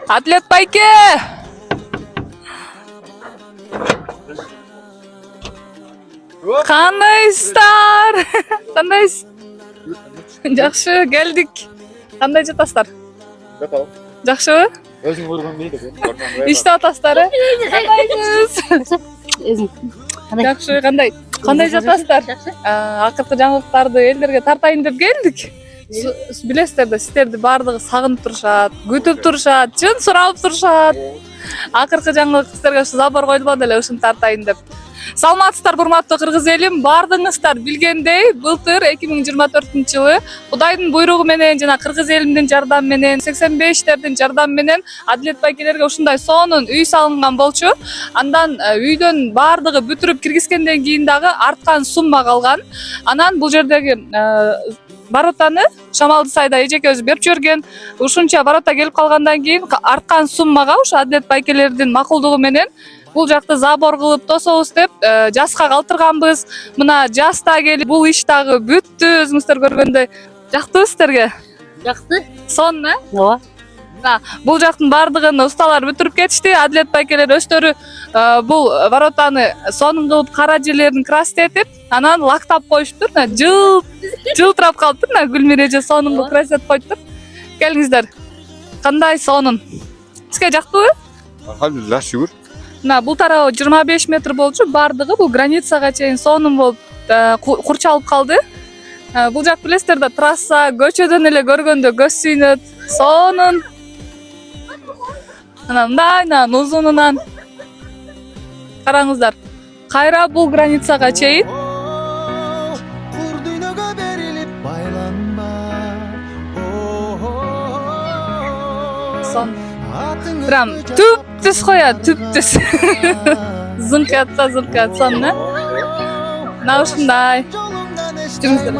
Atlet Bayke. Qandaysыздар? Qandaysiz? Жақсы, келдик. Qanday жатасыздар? Жақшыбы? Өзүң көргөн мейли. Иштеп атасыздар? Qandaysiz? Жақсы, қандай? Қандай жатасыздар? Акыркы жаңылыктарды элдерге тартайын деп келдик. Билесиздер да, сиздерди баардыгы сагынып турушат, күтүп турушат, чын сурап турушат. Акыркы жаңылык сиздерге ушу забор коюлбады эле, ушуну тартайын деп. Саламатсыздар, урматтуу кыргыз элим. Баардыгыңыздар билгендей, былтыр 2024-жылы Кудайдын буйругу менен жана кыргыз элимдин жардамы менен 85-тердин жардамы менен Адилет Байкелерге ушундай сонун үй салынган болчу. Андан үйдөн баардыгы бүтүрүп киргизгенден кийин дагы арткан сумма калган. Анан бул жердеги баротаны Шамалды сайда эжекебиз берип жиберген. Ушунча барота келип калгандан кийин арткан суммага ушу Адилет Байкелердин макулдугу менен бул жакты забор кылып тособуз деп жазга калтырганбыз. Мына жаз да келип, бул иш дагы бүттү. Өзүңүздөр көргөндөй. Жактыбы сиздерге? Жакты. Сонун, Ооба. Бул жактын баардыгын усталар бүтүрүп кетишти. Адилет Байкелер өздөрү бул воротаны сонун кылып, кара жерлерин краситетип, анан лактап коюштур. Жылтырап калыптыр. Гүлмир эже сонун кылып краситетип коюптур. Келиңиздер. Кандай сонун? Сизге жактыбы? Алхамдулилlah, шүгүр. Бул тарабы 25 метр болчу, баардыгы бул границага чейин сонун болуп курчалып калды. Бул жак билесиздер да, трасса, көчөдөн эле көргөндө көз сүйнөт. Сонун. Мындай узунунан караңыздар. Кайра бул границага чейин. Курдүйнөгө берилип байланма. Сон. Прям түп-түз коят, түп-түз. Зыңкатса, сон, Ушундай. Жүрүңүздөр.